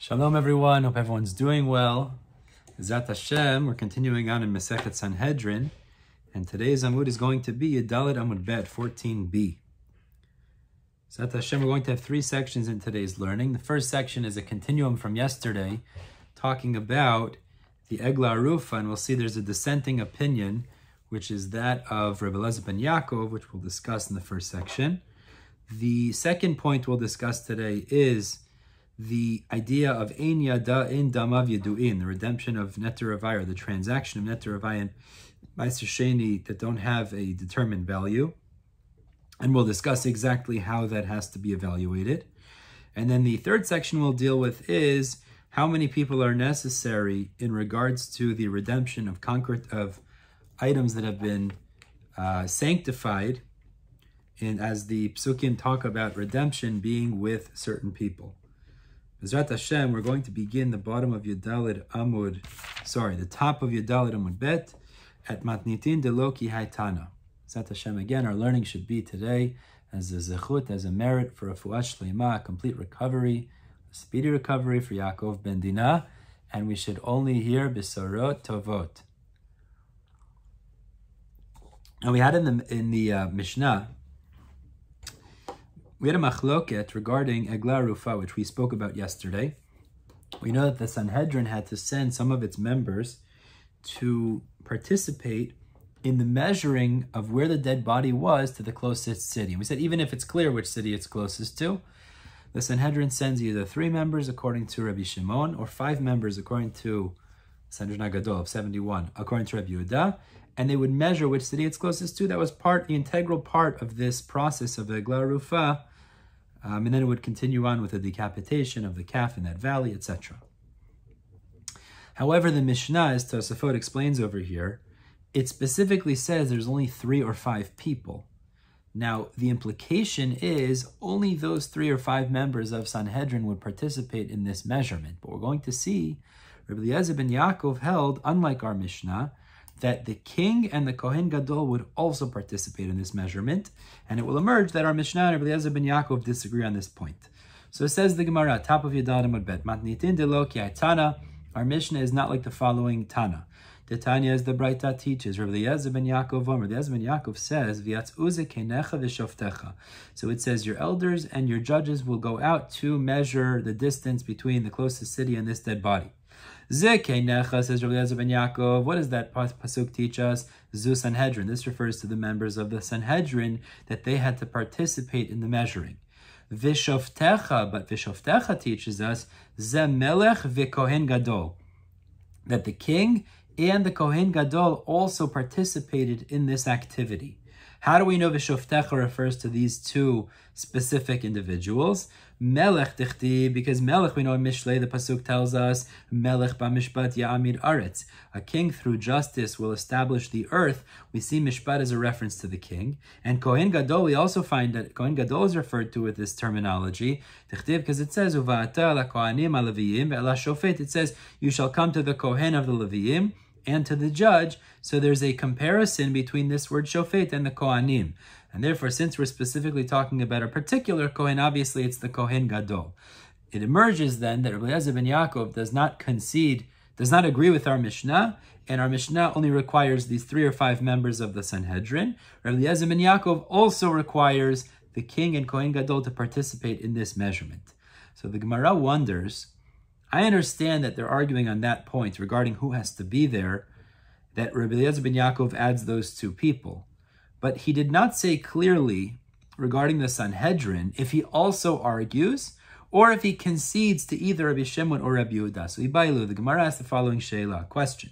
Shalom everyone, hope everyone's doing well. Zat Hashem, we're continuing on in Masechet Sanhedrin, and today's Amud is going to be Dalet Amud Bet 14b. Zat Hashem, we're going to have three sections in today's learning. The first section is a continuum from yesterday, talking about the Egla Arufa, and we'll see there's a dissenting opinion, which is that of Rebbe Eliezer ben Yaakov, which we'll discuss in the first section. The second point we'll discuss today is the idea of Ein Yada in Damav Yedu'in, the redemption of Neter Avai, or the transaction of Neter Avai and Meiser Sheni that don't have a determined value. And we'll discuss exactly how that has to be evaluated. And then the third section we'll deal with is how many people are necessary in regards to the redemption of items that have been sanctified, and as the Psukim talk about redemption being with certain people. B'ezrat Hashem, we're going to begin the bottom of Yudalid Amud, the top of Yudalid Amud Bet at Matnitin Delo Ki Haitana. B'ezrat Hashem, again, our learning should be today as a zechut, as a merit for a fuash shleima, a complete recovery, a speedy recovery for Yaakov ben Dinah, and we should only hear Besorot Tovot. Now we had in the Mishnah, we had a machloket regarding Egla Arufa, which we spoke about yesterday. We know that the Sanhedrin had to send some of its members to participate in the measuring of where the dead body was to the closest city. And we said even if it's clear which city it's closest to, the Sanhedrin sends either 3 members according to Rabbi Shimon, or 5 members according to Sanhedrin Gadol of 71, according to Rabbi Yehuda, and they would measure which city it's closest to. That was the integral part of this process of Egla Arufa. And then it would continue on with the decapitation of the calf in that valley, etc. However, the Mishnah, as Tosafot explains over here, it specifically says there's only 3 or 5 people. Now, the implication is only those 3 or 5 members of Sanhedrin would participate in this measurement. But we're going to see Rebbe Eliezer ben Yaakov held, unlike our Mishnah, that the king and the Kohen Gadol would also participate in this measurement, and it will emerge that our Mishnah and Rebbe Eliezer ben Yaakov disagree on this point. So it says the Gemara, top of Yudalid Amud Bet, Matnitin Delo Ki Haitana. Our Mishnah is not like the following Tana. The Tanya, as the Braita teaches, Rebbe Eliezer ben Yaakov, Rebbe Eliezer ben Yaakov says, V'yatz'u kenecha v'shoftecha. So it says, your elders and your judges will go out to measure the distance between the closest city and this dead body. Zekenecha, says Rebbe Eliezer ben Yaakov. What does that pasuk teach us? Zu Sanhedrin. This refers to the members of the Sanhedrin, that they had to participate in the measuring. Vishoftecha, but Vishoftecha teaches us Ze melech v'kohen gadol, that the king and the kohen gadol also participated in this activity. How do we know Vishoftecha refers to these 2 specific individuals? Melech dichti, because Melech, we know in Mishlei, the pasuk tells us, Melech b'mishpat ya'amid aretz. A king through justice will establish the earth. We see Mishpat as a reference to the king. And Kohen Gadol, we also find that Kohen Gadol is referred to with this terminology. Dichti, because it says, Uva'ata la kohanim ha-leviyim ve'la shofet. It says, you shall come to the Kohen of the Leviyim and to the judge. So there's a comparison between this word shofet and the Kohanim. And therefore, since we're specifically talking about a particular Kohen, obviously it's the Kohen Gadol. It emerges then that Rebbe Eliezer ben Yaakov does not agree with our Mishnah, and our Mishnah only requires these 3 or 5 members of the Sanhedrin. Rebbe Eliezer ben Yaakov also requires the king and Kohen Gadol to participate in this measurement. So the Gemara wonders, I understand that they're arguing on that point regarding who has to be there, that Rebbe Eliezer ben Yaakov adds those 2 people. But he did not say clearly regarding the Sanhedrin if he also argues or if he concedes to either Rabbi Shimon or Rabbi Yehuda. So Ibailu, the Gemara asks the following Sheila, question.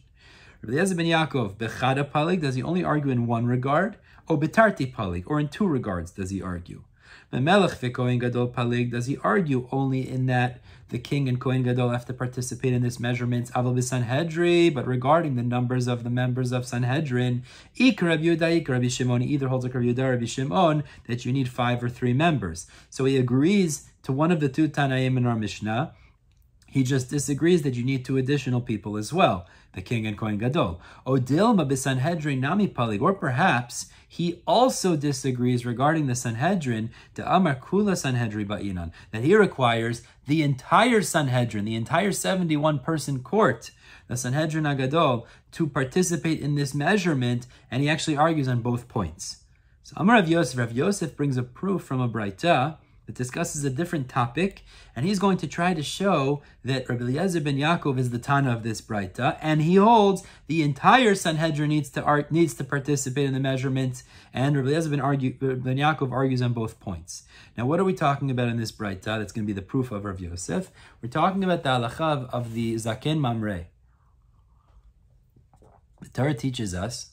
Rebbe Eliezer ben Yaakov, Bechada Palig, does he only argue in one regard? Or Betarti Palig, or in 2 regards does he argue? Melech v'Kohen Gadol Palig, does he argue only in that the king and Kohen Gadol have to participate in this measurement? Aval b'Sanhedrin, but regarding the numbers of the members of Sanhedrin, Ik Rabbi Yehuda, Ik Rabbi Shimon, either holds like Rabbi Yehuda or Rabbi Shimon, that you need 5 or 3 members. So he agrees to one of the 2 Tanaim in our Mishnah, He just disagrees that you need 2 additional people as well, the king and Kohen Gadol. O Dilma b'Sanhedrin nami palig, or perhaps he also disagrees regarding the Sanhedrin, de Amar Kula Sanhedri ba'inan, that he requires the entire Sanhedrin, the entire 71-person court, the Sanhedrin Agadol, to participate in this measurement, and he actually argues on both points. So Amar Rav Yosef brings a proof from a Braita that discusses a different topic, and he's going to try to show that Rabbi Eliezer ben Yaakov is the Tana of this Braita, and he holds the entire Sanhedrin needs to participate in the measurement, and Rabbi Eliezer ben Yaakov argues on both points. Now, what are we talking about in this Braita that's going to be the proof of Rav Yosef? We're talking about the halacha of the Zaken Mamre. The Torah teaches us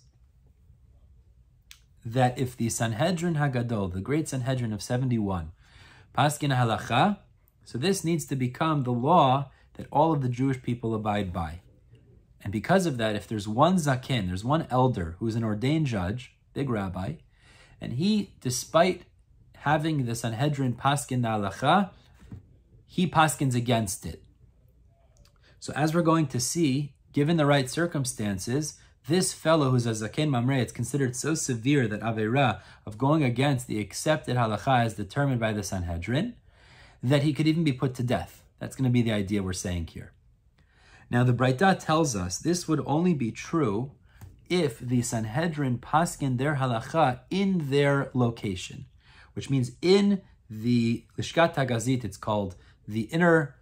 that if the Sanhedrin Hagadol, the great Sanhedrin of 71, Paskin halacha, so this needs to become the law that all of the Jewish people abide by. And because of that, if there's one zaken, there's one elder who's an ordained judge, big rabbi, and he, despite having the Sanhedrin paskin halacha, he paskins against it. So as we're going to see, given the right circumstances, this fellow who's a zaken mamre, it's considered so severe that Aveira of going against the accepted halacha as determined by the Sanhedrin, that he could even be put to death. That's going to be the idea we're saying here. Now the Braita tells us this would only be true if the Sanhedrin paskin their halacha in their location, which means in the Lishkat HaGazit, it's called the inner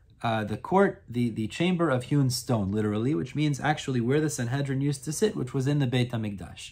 the court, the chamber of hewn stone, literally, which means actually where the Sanhedrin used to sit, which was in the Beit HaMikdash.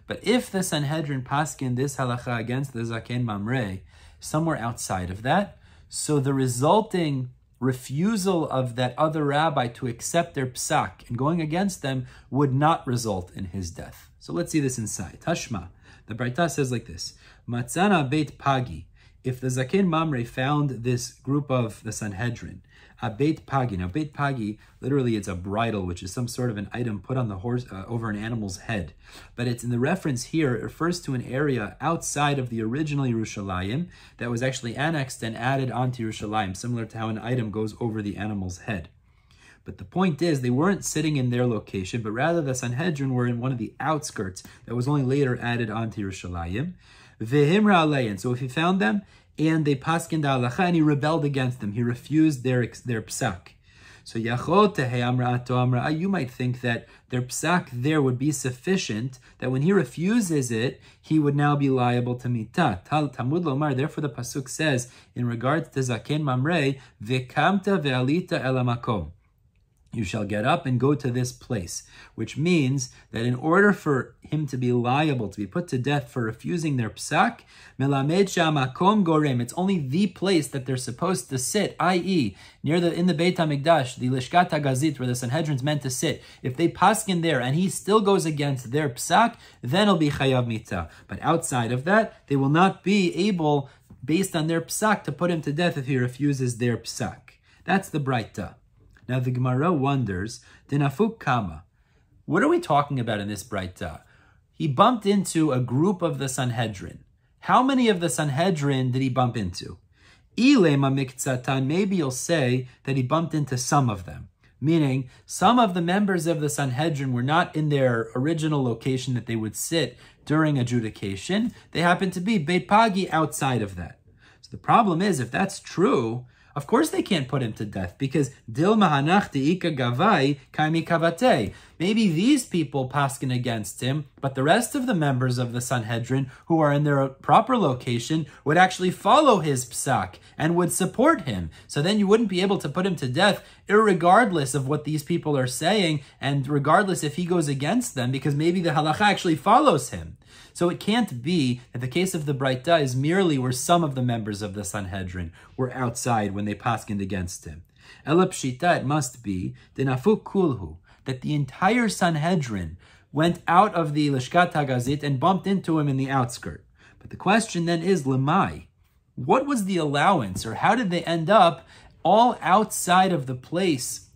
But if the Sanhedrin paskin this halacha against the Zaken Mamre, somewhere outside of that, so the resulting refusal of that other rabbi to accept their psak and going against them would not result in his death. So let's see this inside. Tashma, the Braita says like this, Matzana Beit Pagi, if the Zaken Mamre found this group of the Sanhedrin, a Beit Pagi. Now, Beit Pagi, literally, it's a bridle, which is some sort of an item put on the horse over an animal's head. But it's in the reference here, it refers to an area outside of the original Yerushalayim that was actually annexed and added onto Yerushalayim, similar to how an item goes over the animal's head. But the point is, they weren't sitting in their location, but rather the Sanhedrin were in one of the outskirts that was only later added onto Yerushalayim. Vehimra alein. So if he found them, and they paskin da halacha, and he rebelled against them. He refused their psak. So you might think that their psak there would be sufficient, that when he refuses it, he would now be liable to mitah. Talmud lomar, therefore the pasuk says, in regards to Zaken Mamre, vekamta ve'alita el hamakom. You shall get up and go to this place, which means that in order for him to be liable, to be put to death for refusing their psak, melamed shamakom gorem, it's only the place that they're supposed to sit, i.e., in the Beit HaMikdash, the Lishkat HaGazit, where the Sanhedrin's meant to sit. If they paskin there and he still goes against their psak, then it'll be chayav mitah. But outside of that, they will not be able, based on their psak, to put him to death if he refuses their psak. That's the Braita. Now the Gemara wonders, Dinafuk Kama, what are we talking about in this Braita? He bumped into a group of the Sanhedrin. How many of the Sanhedrin did he bump into? Ilema Miktsatan, maybe you'll say that he bumped into some of them. Meaning, some of the members of the Sanhedrin were not in their original location that they would sit during adjudication. They happened to be Beit Pagi outside of that. So the problem is, if that's true, of course they can't put him to death, because Dil Mahanach Ika Gavai Kaimi Kavate. Maybe these people paskin against him, but the rest of the members of the Sanhedrin who are in their proper location would actually follow his psak and would support him. So then you wouldn't be able to put him to death, irregardless of what these people are saying, and regardless if he goes against them, because maybe the halacha actually follows him. So it can't be that the case of the Braita is merely where some of the members of the Sanhedrin were outside when they paskined against him. Ela pshita, it must be, denafuk kulhu, that the entire Sanhedrin went out of the Lishkat HaGazit and bumped into him in the outskirt. But the question then is, lemai, what was the allowance, or how did they end up all outside of the place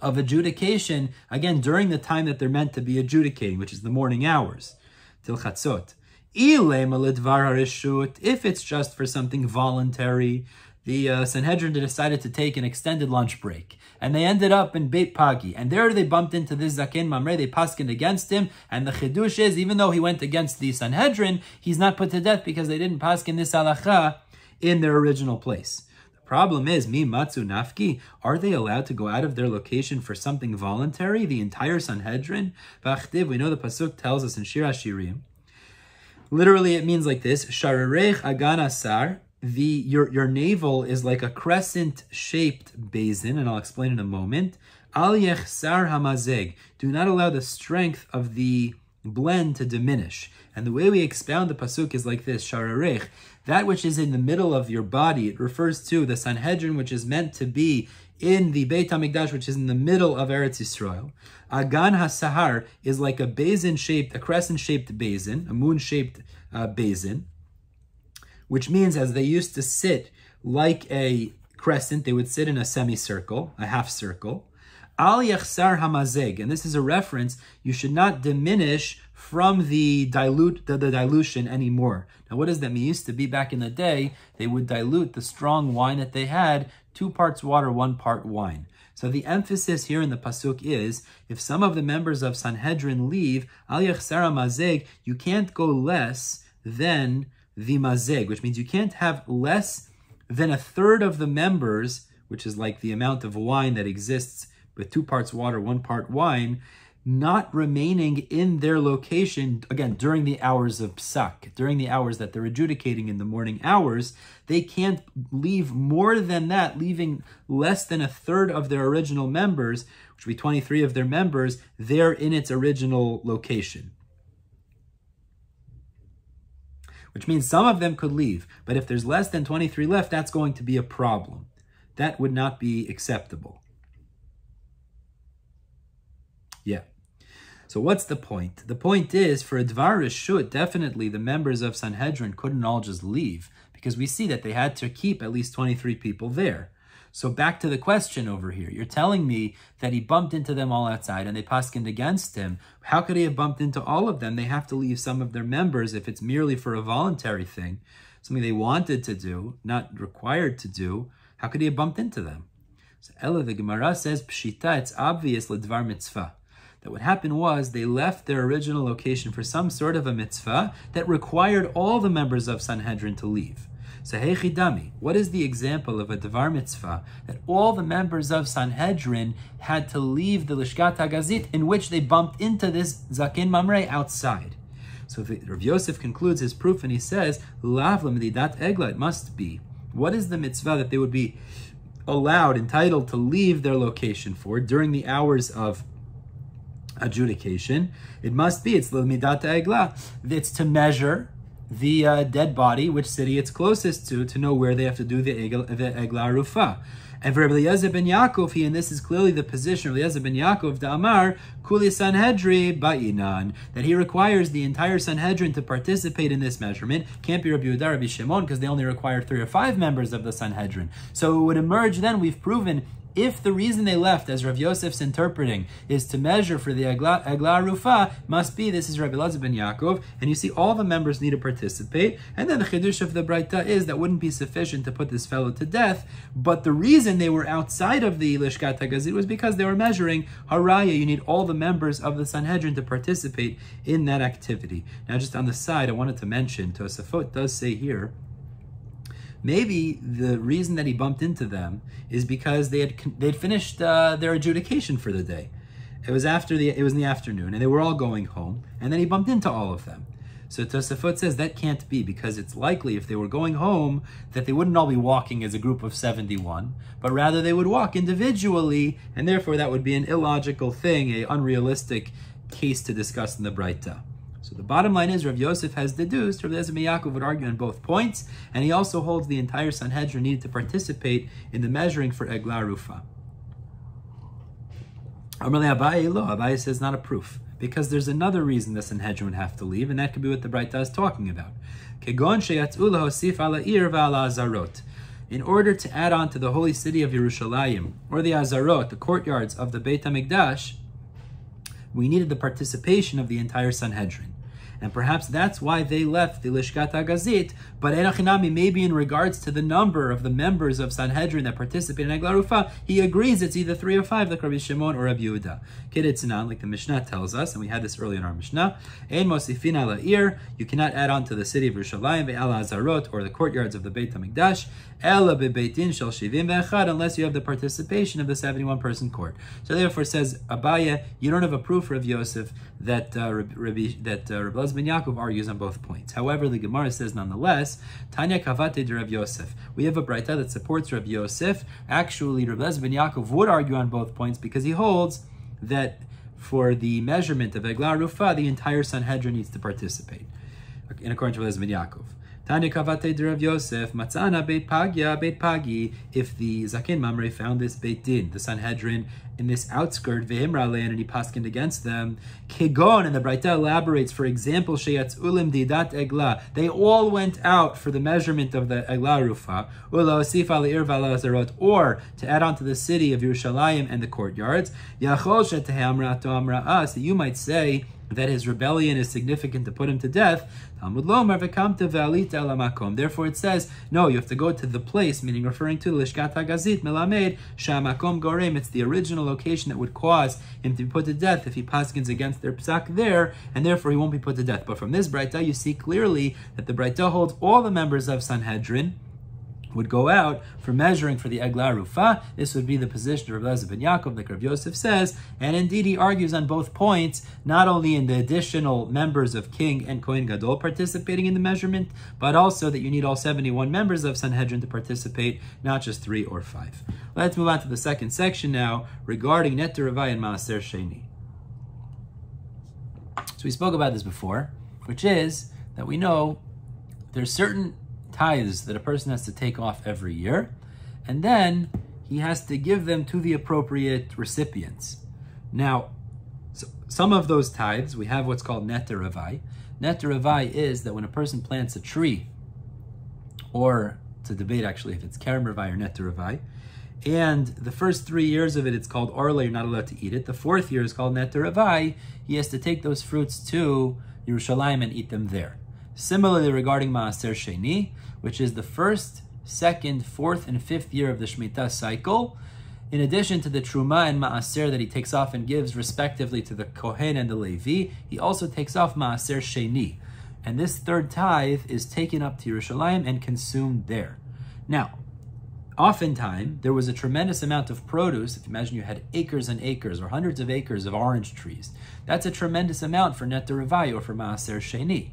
of adjudication, again, during the time that they're meant to be adjudicating, which is the morning hours? Till Chatzot. If it's just for something voluntary, the Sanhedrin decided to take an extended lunch break. And they ended up in Beit Pagi. And there they bumped into this Zaken Mamre. They paskined against him. And the Chidush is, even though he went against the Sanhedrin, he's not put to death because they didn't paskin this halacha in their original place. The problem is, mi matzu nafki, are they allowed to go out of their location for something voluntary? The entire Sanhedrin? V'achtiv, we know the Pasuk tells us in Shir HaShirim. Literally, it means like this: Shararech agan asar. Your navel is like a crescent-shaped basin, and I'll explain in a moment. Al yechsar hamazeg. Do not allow the strength of the blend to diminish. And the way we expound the pasuk is like this: Shararech, that which is in the middle of your body. It refers to the Sanhedrin, which is meant to be in the Beit HaMikdash, which is in the middle of Eretz Yisrael. Agan HaSahar is like a basin-shaped, a crescent-shaped basin, a moon-shaped basin, which means as they used to sit like a crescent, they would sit in a semicircle, a half circle. Al yachsar hamazeg, and this is a reference, you should not diminish from the dilution anymore. Now what does that mean? It used to be back in the day, they would dilute the strong wine that they had, 2 parts water, 1 part wine. So the emphasis here in the pasuk is, if some of the members of Sanhedrin leave, al yachsar hamazeg, you can't go less than the mazeg, which means you can't have less than 1/3 of the members, which is like the amount of wine that exists with 2 parts water, 1 part wine, not remaining in their location, again, during the hours of psak, during the hours that they're adjudicating in the morning hours. They can't leave more than that, leaving less than 1/3 of their original members, which would be 23 of their members, there in its original location. Which means some of them could leave. But if there's less than 23 left, that's going to be a problem. That would not be acceptable. Yeah. So what's the point? The point is, for a Dvar Reshut, definitely the members of Sanhedrin couldn't all just leave, because we see that they had to keep at least 23 people there. So back to the question over here. You're telling me that he bumped into them all outside and they paskined against him. How could he have bumped into all of them? They have to leave some of their members if it's merely for a voluntary thing, something they wanted to do, not required to do. How could he have bumped into them? So Ella, the Gemara says, Pshita, it's obvious, ledvar mitzvah, that what happened was they left their original location for some sort of a mitzvah that required all the members of Sanhedrin to leave. So Heichidami, what is the example of a Devar Mitzvah that all the members of Sanhedrin had to leave the Lishkat HaGazit in which they bumped into this Zaken Mamre outside? So Rav Yosef concludes his proof and he says, Lav l'medidat egla, it must be. What is the mitzvah that they would be allowed, entitled to leave their location for during the hours of adjudication? It must be, it's l'medidat egla, it's to measure the dead body, which city it's closest to know where they have to do the Egla Rufa. And for Rabbi Eliezer ben Yaakov, and this is clearly the position of Eliezer ben Yaakov, the Amar, Kuli Sanhedri Ba'inan, that he requires the entire Sanhedrin to participate in this measurement. Can't be Rabbi Yehuda, Rabbi Shimon, because they only require 3 or 5 members of the Sanhedrin. So it would emerge then, we've proven, if the reason they left, as Rav Yosef's interpreting, is to measure for the Egla Rufa, must be, this is Rabbi Eliezer ben Yaakov, and you see all the members need to participate, and then the Chidush of the Braita is that wouldn't be sufficient to put this fellow to death, but the reason they were outside of the Lishkat HaGazit was because they were measuring Haraya. You need all the members of the Sanhedrin to participate in that activity. Now just on the side, I wanted to mention, Tosafot does say here, maybe the reason that he bumped into them is because they'd finished their adjudication for the day. It was in the afternoon, and they were all going home, and then he bumped into all of them. So Tosafot says that can't be, because it's likely if they were going home that they wouldn't all be walking as a group of 71, but rather they would walk individually, and therefore that would be an illogical thing, an unrealistic case to discuss in the Braita. So the bottom line is, Rav Yosef has deduced, Rav Eliezer ben Yaakov would argue on both points, and he also holds the entire Sanhedrin needed to participate in the measuring for Egla Rufa. Amarle Abaye, lo, Abaye says not a proof, because there's another reason the Sanhedrin would have to leave, and that could be what the Braita is talking about. Kegon sheyatzu lahosif ala ir v'ala azarot. In order to add on to the holy city of Yerushalayim, or the Azarot, the courtyards of the Beit HaMikdash, we needed the participation of the entire Sanhedrin. And perhaps that's why they left the Lishkat HaGazit, but Enochinami, maybe in regards to the number of the members of Sanhedrin that participate in Eglah Rufa, he agrees it's either 3 or 5, like Rabbi Shimon or Rabbi Yehuda. Kiritzanan, like the Mishnah tells us, and we had this early in our Mishnah, Ein Mosifin ala Ir, you cannot add on to the city of Yerushalayim, Ve'ala Hazarot, or the courtyards of the Beit HaMikdash, Ela Bebeitin Shel Shivim Ve'echad, unless you have the participation of the 71-person court. So therefore says Abaya, you don't have a proof, Rav Yosef, that Rabbi Elazar ben Yaakov argues on both points. However, the Gemara says nonetheless, Tanya Kavate de Rav Yosef. We have a Braita that supports Rav Yosef. Actually, Rabbi Elazar ben Yaakov would argue on both points because he holds that for the measurement of Eglah Rufa, the entire Sanhedrin needs to participate, in according to Rabbi Elazar ben Yaakov. Tanya Kavate de Rav Yosef, Matzana Beit Pagia, Beit Pagi, if the Zaken Mamre found this Beit Din, the Sanhedrin, in this outskirt, Vehimra Lein, and he paskined against them, Kegon, and the Braita elaborates, for example, Sheyatz Ulim Didat Eglah, they all went out for the measurement of the Eglah Rufa, Ula Osif Al'ir V'Alazarot, or to add on to the city of Yerushalayim and the courtyards, Yachol Shetehamra Toamra As, you might say that his rebellion is significant to put him to death. Therefore it says, no, you have to go to the place, meaning referring to Lishkat HaGazit, Melamed, Shamakom Gorem. It's the original location that would cause him to be put to death if he paskins against their psak there, and therefore he won't be put to death. But from this Braita, you see clearly that the Braita holds all the members of Sanhedrin would go out for measuring for the Eglah Rufa. This would be the position of Rabbi Elazar ben Yaakov, like Rav Yosef says, and indeed he argues on both points, not only in the additional members of King and Kohen Gadol participating in the measurement, but also that you need all 71 members of Sanhedrin to participate, not just 3 or 5. Let's move on to the second section now, regarding Neter Ravai and Maaser Sheni. So we spoke about this before, which is that we know there's certain tithes that a person has to take off every year, and then he has to give them to the appropriate recipients. Now, so some of those tithes, we have what's called Neter Ravai. Neter Ravai is that when a person plants a tree, or it's a debate actually if it's Kerem Ravai or Neter Ravai, and the first 3 years of it, it's called Orla, you're not allowed to eat it. The 4th year is called Neter Ravai. He has to take those fruits to Yerushalayim and eat them there. Similarly, regarding Maaser Sheni, which is the 1st, 2nd, 4th, and 5th year of the Shemitah cycle, in addition to the Truma and Maaser that he takes off and gives respectively to the Kohen and the Levi, he also takes off Maaser Sheni. And this 3rd tithe is taken up to Yerushalayim and consumed there. Now, oftentimes, there was a tremendous amount of produce. If you imagine you had acres and acres or hundreds of acres of orange trees, that's a tremendous amount for Neter Ravai or for Maaser Sheni.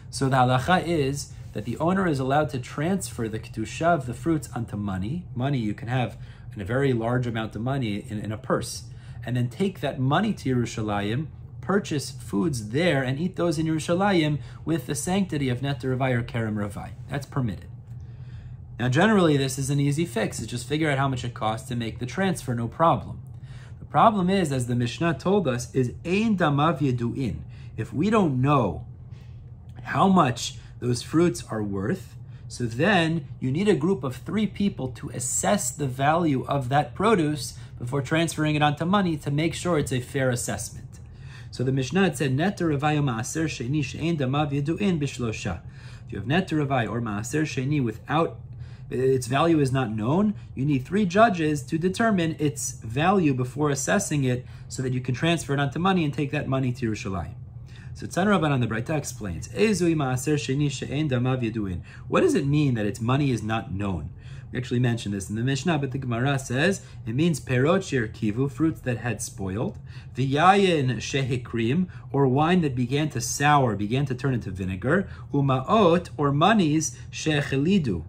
So the halacha is that the owner is allowed to transfer the kedusha of the fruits onto money. Money you can have in a very large amount of money in a purse, and then take that money to Yerushalayim, purchase foods there, and eat those in Yerushalayim with the sanctity of Neter Ravai or Kerem Ravai. That's permitted. Now generally this is an easy fix. It's just figure out how much it costs to make the transfer, no problem. The problem is, as the Mishnah told us, is Ein Damav Yedu'in. If we don't know how much those fruits are worth, so then you need a group of 3 people to assess the value of that produce before transferring it onto money to make sure it's a fair assessment. So the Mishnah said, Neter Ravai Maaser Sheni she'ein damav yedu'in bishlosha. If you have Neter Ravai or Maaser Sheni without its value is not known, you need 3 judges to determine its value before assessing it so that you can transfer it onto money and take that money to Yerushalayim. So Tzan Rabbanan, the Braita explains, what does it mean that its money is not known? We actually mentioned this in the Mishnah, but the Gemara says it means perot kivu, fruits that had spoiled, v'yayin shehikrim, or wine that began to sour, began to turn into vinegar, umaot, or monies shechelidu,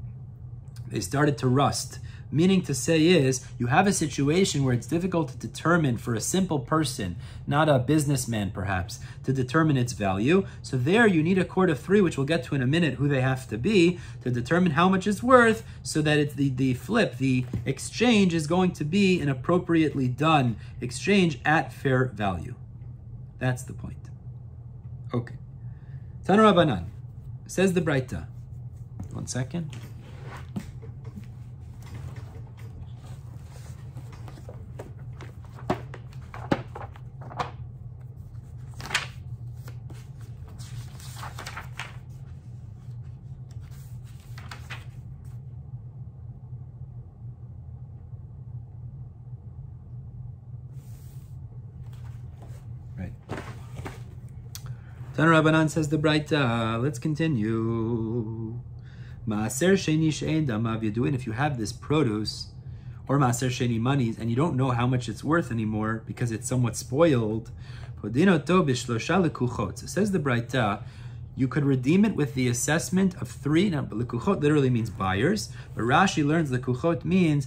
they started to rust. Meaning to say is, you have a situation where it's difficult to determine for a simple person, not a businessman perhaps, to determine its value. So there you need a court of 3, which we'll get to in a minute who they have to be, to determine how much it's worth, so that it's the exchange is going to be an appropriately done exchange at fair value. That's the point. Okay. Tana Rabbanan, says the Braita. 1 second. Tan Rabbanan says the Braita. Let's continue. Maaser sheni she'en damav yaduin. If you have this produce, or maaser sheni monies, and you don't know how much it's worth anymore because it's somewhat spoiled, podinoto b'shlosha lekuchot. So says the Braita, you could redeem it with the assessment of 3. Now, lekuchot literally means buyers, but Rashi learns lekuchot means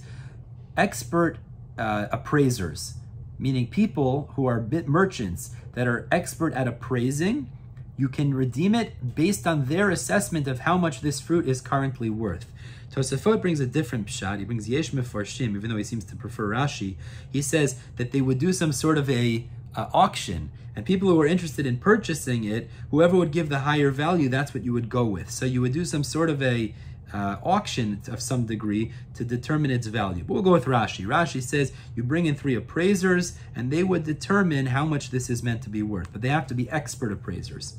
expert appraisers, meaning people who are merchants that are expert at appraising. You can redeem it based on their assessment of how much this fruit is currently worth. Tosafot brings a different pshat. He brings Yesh Mefarshim, even though he seems to prefer Rashi. He says that they would do some sort of a auction, and people who were interested in purchasing it, whoever would give the higher value, that's what you would go with. So you would do some sort of a auction of some degree to determine its value. But we'll go with Rashi. Rashi says you bring in 3 appraisers, and they would determine how much this is meant to be worth. But they have to be expert appraisers.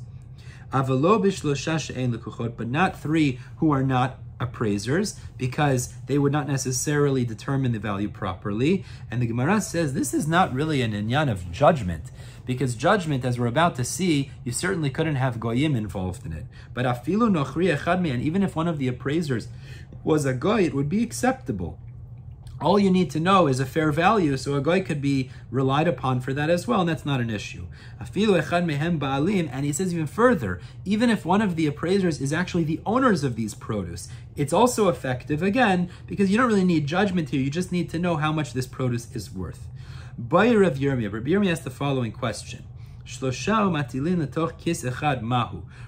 Avalo b'shlosha she'en lekuchot, but not 3 who are not appraisers, because they would not necessarily determine the value properly. And the Gemara says this is not really an inyan of judgment, because judgment, as we're about to see, you certainly couldn't have goyim involved in it. But afilu nochri echad me'an, even if one of the appraisers was a goy, it would be acceptable. All you need to know is a fair value, so a goy could be relied upon for that as well, and that's not an issue. Afilu echad mehem ba'alim, and he says even further, even if one of the appraisers is actually the owners of these produce, it's also effective, again, because you don't really need judgment here, you just need to know how much this produce is worth. Bayer of Yirmiyah, Rabbi Yirmiyah asks the following question.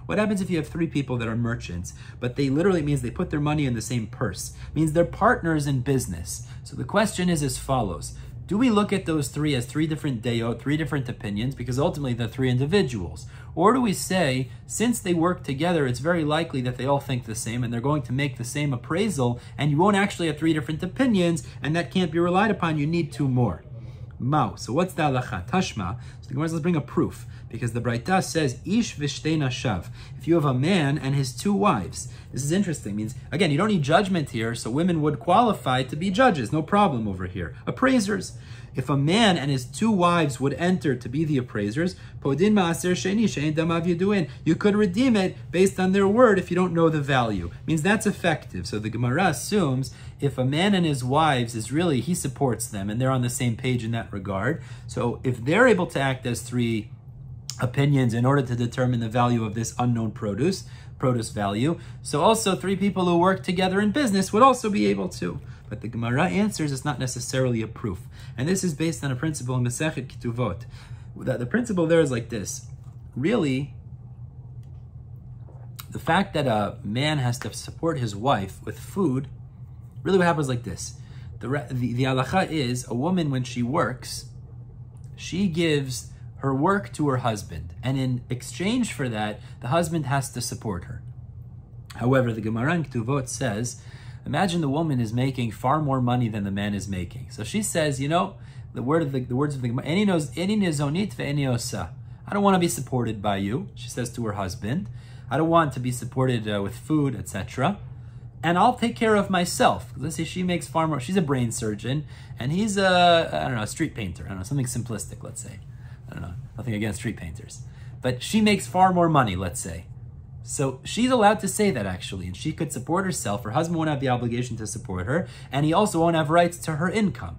What happens if you have 3 people that are merchants, but they literally means they put their money in the same purse? It means they're partners in business. So the question is as follows. Do we look at those 3 as 3 different dayot, 3 different opinions, because ultimately they're 3 individuals? Or do we say, since they work together, it's very likely that they all think the same and they're going to make the same appraisal, and you won't actually have 3 different opinions, and that can't be relied upon, you need 2 more. Mao. So what's the halacha? Tashma. So the Gemara says, let's bring a proof, because the Braita says ish v'shtei nashav. If you have a man and his 2 wives, this is interesting. It means, again, you don't need judgment here, so women would qualify to be judges. No problem over here. Appraisers. If a man and his 2 wives would enter to be the appraisers, podin ma'aser sheni she'en damav yaduin, you could redeem it based on their word if you don't know the value. It means that's effective. So the Gemara assumes if a man and his wives is really, he supports them and they're on the same page in that regard. So if they're able to act as 3 opinions in order to determine the value of this unknown produce value, so also 3 people who work together in business would also be able to. But the Gemara answers it's not necessarily a proof. And this is based on a principle in Masechet Ketuvot. The principle there is like this. Really, the fact that a man has to support his wife with food, really what happens like this. The halacha is a woman, when she works, she gives her work to her husband. And in exchange for that, the husband has to support her. However, the Gemara in Ketuvot says, imagine the woman is making far more money than the man is making. So she says, you know, the words of the Gemara, I don't want to be supported by you, she says to her husband. I don't want to be supported with food, etc. And I'll take care of myself. Let's say she makes far more, she's a brain surgeon, and he's a street painter. I don't know, something simplistic, let's say. I don't know, nothing against street painters. But she makes far more money, let's say. So she's allowed to say that, actually, and she could support herself. Her husband won't have the obligation to support her, and he also won't have rights to her income.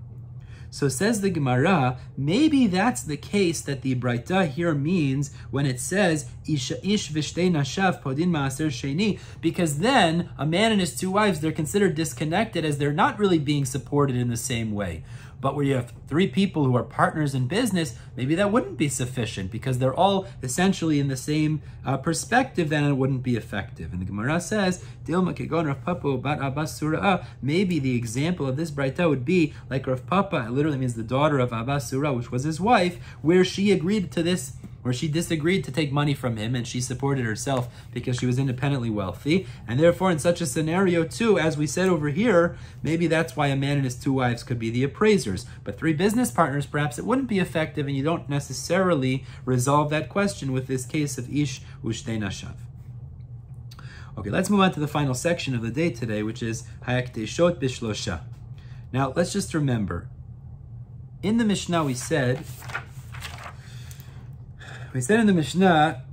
So says the Gemara, maybe that's the case that the Braita here means when it says ish v'shtei nashav podin ma'aser sheni, because then a man and his 2 wives, they're considered disconnected as they're not really being supported in the same way. But where you have 3 people who are partners in business, maybe that wouldn't be sufficient because they're all essentially in the same perspective, then it wouldn't be effective. And the Gemara says, maybe the example of this Braita would be like Rav Papa, it literally means the daughter of Abba Sura, which was his wife, where she agreed to this, where she disagreed to take money from him and she supported herself because she was independently wealthy. And therefore, in such a scenario too, as we said over here, maybe that's why a man and his 2 wives could be the appraisers. But 3 business partners, perhaps it wouldn't be effective, and you don't necessarily resolve that question with this case of ish ushtei nashav. Okay, let's move on to the final section of the day today, which is hayakteshot bishlosha. Now, let's just remember, in the Mishnah we said in the Mishnah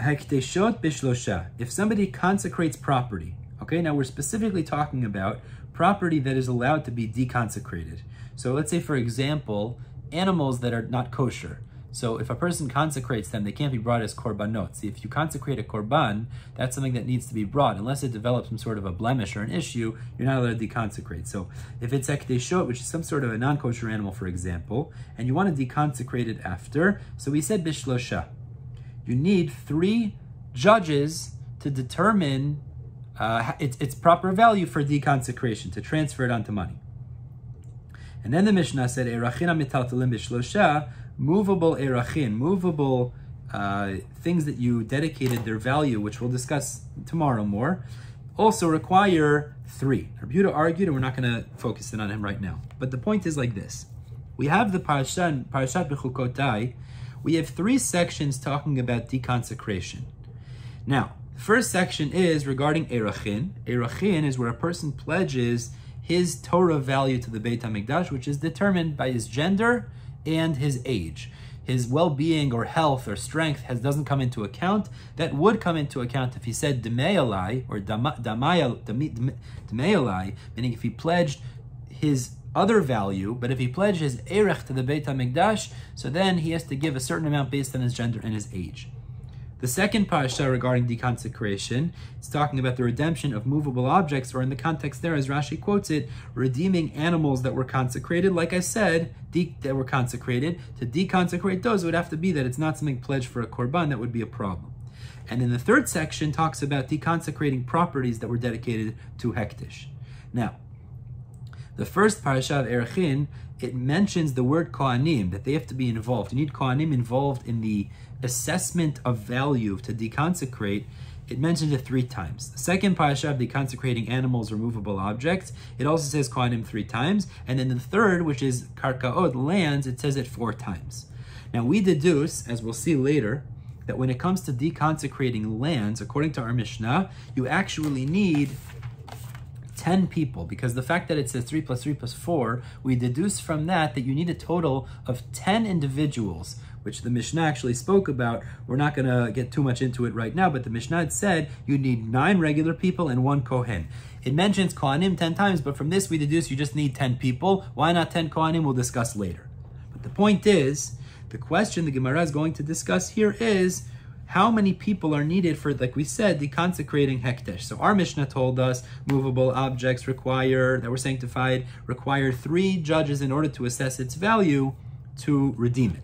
Hakteshot bishlosha. If somebody consecrates property, okay, now we're specifically talking about property that is allowed to be deconsecrated. So let's say, for example, animals that are not kosher. So if a person consecrates them, they can't be brought as korbanot. See, if you consecrate a korban, that's something that needs to be brought. Unless it develops some sort of a blemish or an issue, you're not allowed to deconsecrate. So if it's ekdeshot, which is some sort of a non-kosher animal, for example, and you want to deconsecrate it after, so we said bishlosha. You need 3 judges to determine its proper value for deconsecration, to transfer it onto money. And then the Mishnah said, erachin mitaltalim bishlosha, movable erachin, movable things that you dedicated their value, which we'll discuss tomorrow more, also require 3. Rabbi Yehuda argued, and we're not going to focus in on him right now. But the point is like this. We have the Parashat Bechukotai. We have 3 sections talking about deconsecration. Now, the first section is regarding erachin. Erachin is where a person pledges his Torah value to the Beit HaMikdash, which is determined by his gender and his age. His well-being or health or strength doesn't come into account. That would come into account if he said Demealai or Demealai, meaning if he pledged his other value, but if he pledged his erech to the Beit HaMikdash, so then he has to give a certain amount based on his gender and his age. The second parasha regarding deconsecration is talking about the redemption of movable objects, or in the context there, as Rashi quotes it, redeeming animals that were consecrated. Like I said, that were consecrated. To deconsecrate those, it would have to be that it's not something pledged for a korban. That would be a problem. And in the third section, talks about deconsecrating properties that were dedicated to hektish. Now, the first parasha of Erachin, it mentions the word kohanim, that they have to be involved. You need kohanim involved in the assessment of value to deconsecrate. It mentions it 3 times. The second parasha of deconsecrating animals or movable objects, it also says kohanim 3 times. And then the third, which is karkaot, lands, it says it 4 times. Now we deduce, as we'll see later, that when it comes to deconsecrating lands, according to our Mishnah, you actually need 10 people, because the fact that it says 3 plus 3 plus 4, we deduce from that you need a total of 10 individuals, which the Mishnah actually spoke about. We're not going to get too much into it right now, but the Mishnah had said you need 9 regular people and 1 Kohen. It mentions Kohanim 10 times, but from this we deduce you just need 10 people. Why not 10 Kohanim? We'll discuss later. But the point is, the question the Gemara is going to discuss here is, how many people are needed for, like we said, deconsecrating hekdesh? So our Mishnah told us movable objects that were sanctified, require 3 judges in order to assess its value to redeem it.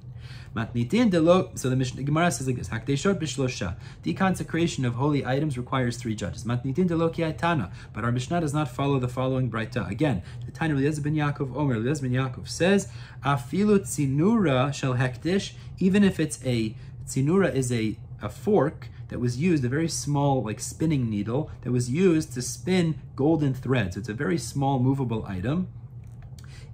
So the Mishnah Gemara says like this: Hakdeshot bishlosha. Deconsecration of holy items requires 3 judges. Matnitin delo ki'atana. But our Mishnah does not follow the following braita. Again, the Tanya Eliezer ben Yaakov Omer. Eliezer ben Yaakov says, Afilu tzinura shel hekdesh. Even if it's a tzinura is a fork that was used, a very small like spinning needle that was used to spin golden threads. It's a very small movable item.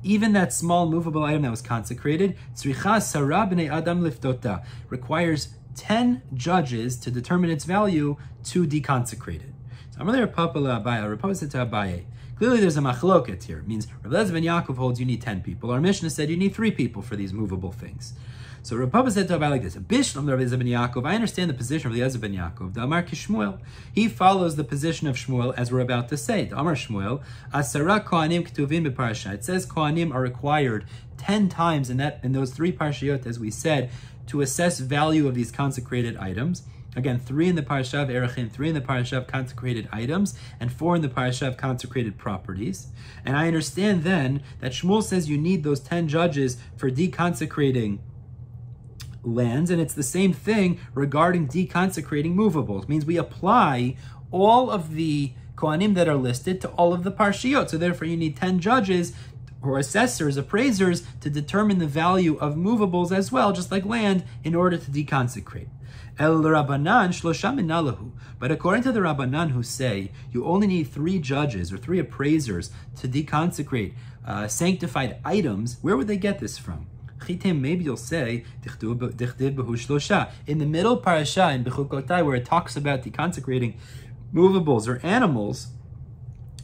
Even that small movable item that was consecrated, tzricha sara b'nei adam liftota, requires 10 judges to determine its value to deconsecrate it. So Amar Papa Abaye, Rav Papa said to Abaye, clearly there's a machloket here. It means Rav Eliezer ben Yaakov holds you need 10 people. Our Mishnah said you need 3 people for these movable things. So Rav Papa said to Abaye like this: Bishlam Rav Eliezer ben Yaakov, I understand the position of Eliezer ben Yaakov. The Amar Kishmuel, he follows the position of Shmuel, as we're about to say. The Amar Shmuel, Asara Kohanim Ketuvim b'Parasha. It says Kohanim are required 10 times in those 3 parashiyot, as we said, to assess value of these consecrated items. Again, 3 in the parasha of Erachin, 3 in the parasha of consecrated items, and 4 in the parasha of consecrated properties. And I understand then that Shmuel says you need those 10 judges for deconsecrating lands, and it's the same thing regarding deconsecrating movables. It means we apply all of the Kohanim that are listed to all of the parshiyot. So therefore you need 10 judges or assessors, appraisers, to determine the value of movables as well, just like land, in order to deconsecrate. El Rabbanan shlosha minalahu. But according to the Rabbanan, who say you only need 3 judges or 3 appraisers to deconsecrate sanctified items, where would they get this from? Maybe you'll say in the middle parasha in Bechukotai, where it talks about deconsecrating movables or animals,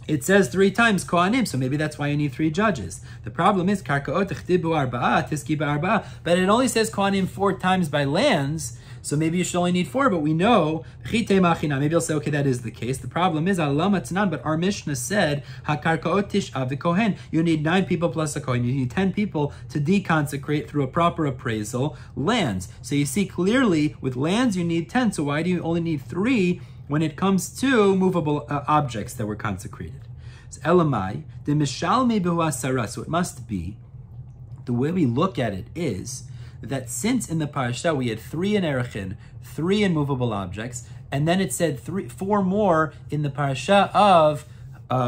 It says 3 times Kohanim, so maybe that's why you need 3 judges. The problem is Karkaot Tichdibu Arba'a, Tiski Ba'arba'a, but it only says Kohanim 4 times by lands, so maybe you should only need 4, but we know, maybe you'll say, okay, that is the case. The problem is, but our Mishnah said, HaKarkaot Tish'a v'Kohen, you need 9 people plus a Kohen. You need 10 people to deconsecrate through a proper appraisal lands. So you see clearly, with lands you need 10, so why do you only need 3 when it comes to movable objects that were consecrated? So Elamai, the Mishalmi Behu Asara, so it must be, the way we look at it is, that since in the parasha we had 3 in Erechin, 3 in movable objects, and then it said 4 more in the parasha of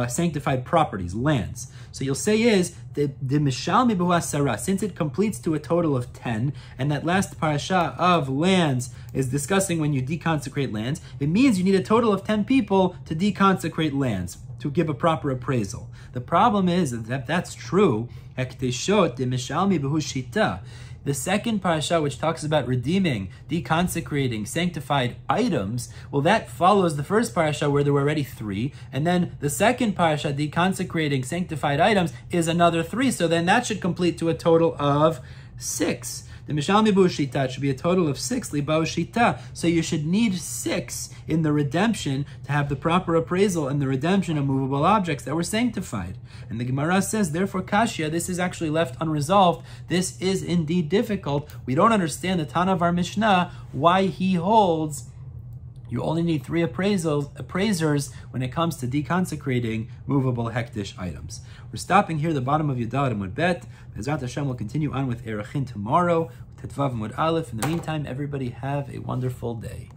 sanctified properties, lands. So you'll say is the Mishalmi Behu Asara, since it completes to a total of 10, and that last parasha of lands is discussing when you deconsecrate lands, it means you need a total of 10 people to deconsecrate lands, to give a proper appraisal. The problem is that that's true. The second parasha, which talks about redeeming, deconsecrating, sanctified items, well, that follows the first parasha where there were already 3, and then the second parasha, deconsecrating, sanctified items, is another 3, so then that should complete to a total of 6. The Mishalmi Behu Shita should be a total of 6, Libao Shita. So you should need 6 in the redemption to have the proper appraisal and the redemption of movable objects that were sanctified. And the Gemara says, therefore, Kashya, this is actually left unresolved. This is indeed difficult. We don't understand the Tana of our Mishnah, why he holds you only need 3 appraisers when it comes to deconsecrating movable hektish items. We're stopping here at the bottom of Yudal Amud Bet. Bezrat Hashem will continue on with Erechin tomorrow, Tetvav Amud Aleph. In the meantime, everybody have a wonderful day.